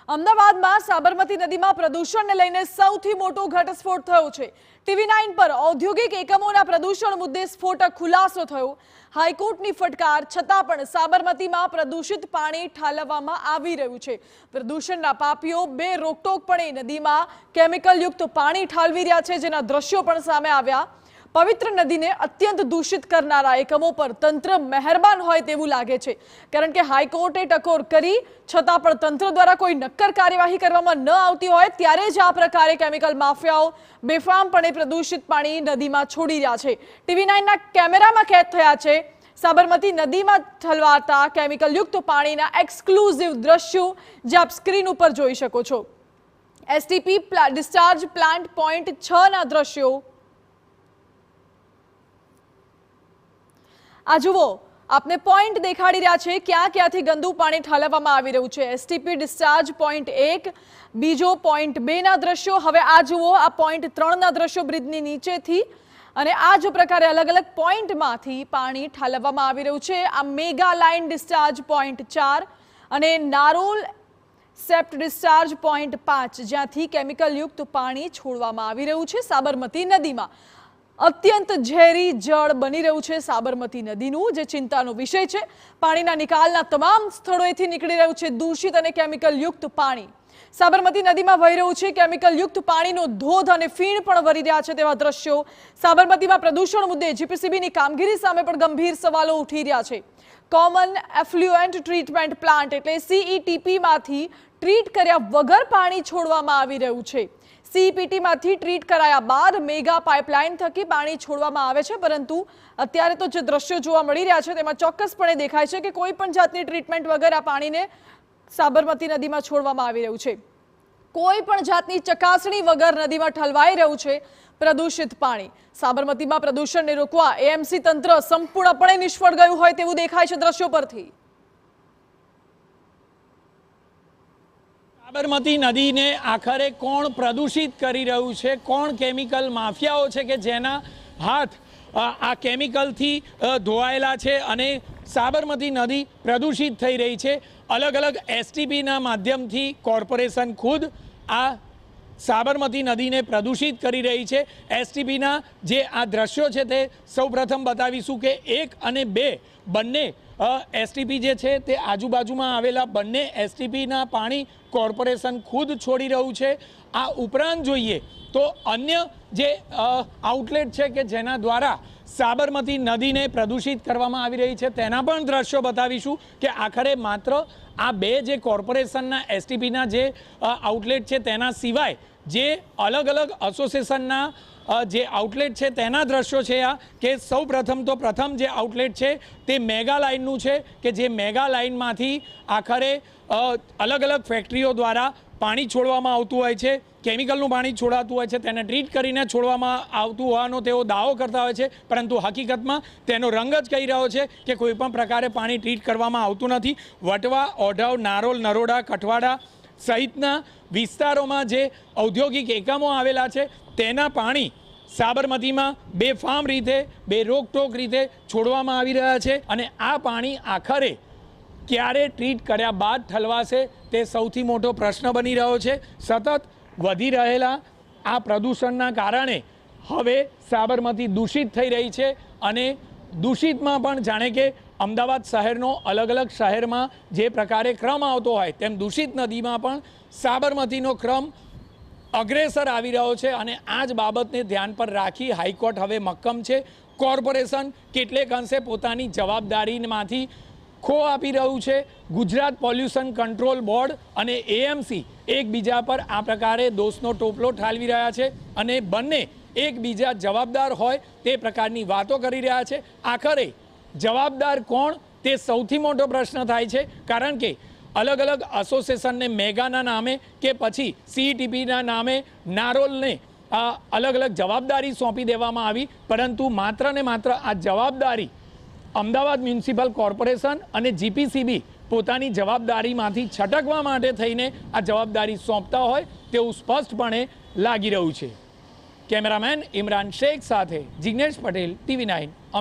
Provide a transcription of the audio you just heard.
અમદાવાદમાં સાબરમતી નદીમાં પ્રદૂષણને લઈને સૌથી મોટો ઘટસ્ફોટ થયો છે। TV9 પર ઔદ્યોગિક એકમોના પ્રદૂષણ મુદ્દે સ્ફોટક ખુલાસો થયો। હાઈકોર્ટની ફટકાર છતાં પણ સાબરમતીમાં પ્રદૂષિત પાણી ઠાલવવામાં આવી રહ્યું છે। પ્રદૂષણના પાપીઓ બે રોકટોકપણે નદીમાં કેમિકલયુક્ત પાણી ઠાલવી રહ્યા છે, જેના દ્રશ્યો પણ સામે આવ્યા। પવિત્ર નદીને અત્યંત દૂષિત કરનારા એકમો પર તંત્ર મહેરબાન હોય તેવું લાગે છે, કારણ કે હાઈકોર્ટે ટકોર કરી છતાં પણ તંત્ર દ્વારા કોઈ નક્કર કાર્યવાહી કરવામાં ન આવતી હોય ત્યારે જ આ પ્રકારે કેમિકલ માફિયાઓ બેફામપણે પ્રદૂષિત પાણી નદીમાં છોડી રહ્યા છે। TV9ના કેમેરામાં કેદ થયા છે સાબરમતી નદીમાં ઠલવાતા કેમિકલયુક્ત પાણીના એક્સક્લુઝિવ દ્રશ્યો, જે આપ સ્ક્રીન ઉપર જોઈ શકો છો। એસટીપી ડિસ્ચાર્જ પ્લાન્ટ પોઈન્ટ 6ના દ્રશ્યો આ જુઓ, આપને પોઈન્ટ દેખાડી રહ્યા છે ક્યાં ક્યાંથી ગંદુ પાણી ઠાલવવામાં આવી રહ્યું છે। એસટીપી ડિસ્ચાર્જ પોઈન્ટ 1, બીજો પોઈન્ટ 2ના દ્રશ્યો। હવે આ જુઓ, આ પોઈન્ટ 3ના દ્રશ્યો બ્રિજની નીચેથી, અને આ જ પ્રકારે અલગ અલગ પોઈન્ટમાંથી પાણી ઠાલવવામાં આવી રહ્યું છે। આ મેગા લાઇન ડિસ્ચાર્જ પોઈન્ટ 4 અને નારોલ સેપ્ટ ડિસ્ચાર્જ પોઈન્ટ 5, જ્યાંથી કેમિકલયુક્ત પાણી છોડવામાં આવી રહ્યું છે સાબરમતી નદીમાં। અત્યંત ઝેરી જળ બની રહ્યું છે સાબરમતી નદીનું, જે ચિંતાનો વિષય છે। પાણીના નિકાલના તમામ સ્થળોએથી નીકળી રહ્યું છે દૂષિત અને કેમિકલયુક્ત પાણી। સાબરમતી નદીમાં વહી રહ્યું છે કેમિકલયુક્ત પાણીનો ધોધ, અને ફીણ પણ વરી રહ્યા છે તેવા દ્રશ્યો। સાબરમતીમાં પ્રદૂષણ મુદ્દે જીપીસીબીની કામગીરી સામે પણ ગંભીર સવાલો ઉઠી રહ્યા છે। કોમન એફ્લ્યુએન્ટ ટ્રીટમેન્ટ પ્લાન્ટ એટલે CETPમાંથી ટ્રીટ કર્યા વગર પાણી છોડવામાં આવી રહ્યું છે। CEPTમાંથી ટ્રીટ કરાયા બાદ મેગા પાઇપલાઇન થકી પાણી છોડવામાં આવે છે, પરંતુ અત્યારે તો જે દ્રશ્યો જોવા મળી રહ્યા છે તેમાં ચોક્કસપણે દેખાય છે કે કોઈ પણ જાતની ટ્રીટમેન્ટ વગર આ પાણીને સાબરમતી નદીમાં છોડવામાં આવી રહ્યું છે। કોઈ પણ જાતની ચકાસણી વગર નદીમાં ઠલવાઈ રહ્યું છે પ્રદૂષિત પાણી। સાબરમતીમાં પ્રદૂષણને રોકવા એએમસી તંત્ર સંપૂર્ણપણે નિષ્ફળ ગયું હોય તેવું દેખાય છે દ્રશ્યો પરથી। સાબરમતી નદીને આખરે કોણ પ્રદૂષિત કરી રહ્યું છે, કોણ કેમિકલ માફિયાઓ છે કે જેના હાથ આ કેમિકલથી ધોવાયેલા છે અને સાબરમતી નદી પ્રદૂષિત થઈ રહી છે। અલગ અલગ એસટીપીના માધ્યમથી કોર્પોરેશન ખુદ આ સાબરમતી નદીને પ્રદૂષિત કરી રહી છે। એસટીપીના જે આ દ્રશ્યો છે તે સૌપ્રથમ બતાવીશું કે 1 અને 2 બંને એસટીપી જે છે તે આજુબાજુમાં આવેલા બંને એસટીપીના પાણી કોર્પોરેશન ખુદ છોડી રહ્યું છે। આ ઉપરાંત જોઈએ તો અન્ય જે આઉટલેટ છે કે જેના દ્વારા સાબરમતી નદીને પ્રદૂષિત કરવામાં આવી રહી છે તેના પણ દ્રશ્યો બતાવીશું કે આખરે માત્ર આ બે જે કોર્પોરેશનના એસટીપીના જે આઉટલેટ છે તેના સિવાય જે અલગ અલગ એસોસિએશનના જે આઉટલેટ છે તેના દ્રશ્યો છે આ કે સૌ પ્રથમ જે આઉટલેટ છે તે મેગા લાઇનનું છે કે જે મેગા લાઇનમાંથી આખરે અલગ અલગ ફેક્ટરીઓ દ્વારા પાણી છોડવામાં આવતું હોય છે। કેમિકલનું પાણી છોડાતું હોય છે, તેને ટ્રીટ કરીને છોડવામાં આવતું હોવાનો તેઓ દાવો કરતા હોય છે, પરંતુ હકીકતમાં તેનો રંગ જ કહી રહ્યો છે કે કોઈપણ પ્રકારે પાણી ટ્રીટ કરવામાં આવતું નથી। વટવા, ઓઢવ, નારોલ, નરોડા, કઠવાડા સહિતના વિસ્તારોમાં જે ઔદ્યોગિક એકમો આવેલા છે તેના પાણી સાબરમતીમાં બેફામ રીતે, બેરોકટોક રીતે છોડવામાં આવી રહ્યા છે, અને આ પાણી આખરે ક્યારે ટ્રીટ કર્યા બાદ ઠલવાશે તે સૌથી મોટો પ્રશ્ન બની રહ્યો છે। સતત વધી રહેલા આ પ્રદૂષણના કારણે હવે સાબરમતી દૂષિત થઈ રહી છે, અને દૂષિતમાં પણ જાણે કે અમદાવાદ શહેરનો અલગ અલગ શહેરમાં જે પ્રકારે ક્રમ આવતો હોય તેમ દૂષિત નદીમાં પણ સાબરમતીનો ક્રમ અગ્રેસર આવી રહ્યો છે, અને આ જ બાબતને ધ્યાન પર રાખી હાઈકોર્ટ હવે મક્કમ છે। કોર્પોરેશન કેટલેક અંશે પોતાની જવાબદારીમાંથી ખો આપી રહ્યું છે। ગુજરાત પોલ્યુશન કંટ્રોલ બોર્ડ અને એએમસી એકબીજા પર આ પ્રકારે દોષનો ટોપલો ઠાલવી રહ્યા છે, અને બંને એકબીજા જવાબદાર હોય તે પ્રકારની વાતો કરી રહ્યા છે। આખરે જવાબદાર કોણ તે સૌથી મોટો પ્રશ્ન થાય છે, કારણ કે અલગ અલગ એસોસિએશનને મેગાના નામે કે પછી CETPના નામે નારોલને અલગ અલગ જવાબદારી સોંપી દેવામાં આવી, પરંતુ માત્ર ને માત્ર આ જવાબદારી અમદાવાદ મ્યુનિસિપલ કોર્પોરેશન અને જીપીસીબી પોતાની જવાબદારીમાંથી છટકવા માટે થઈને આ જવાબદારી સોંપતા હોય તેવું સ્પષ્ટપણે લાગી રહ્યું છે। કેમેરામેન ઇમરાન શેખ સાથે જિગ્નેશ પટેલ, TV9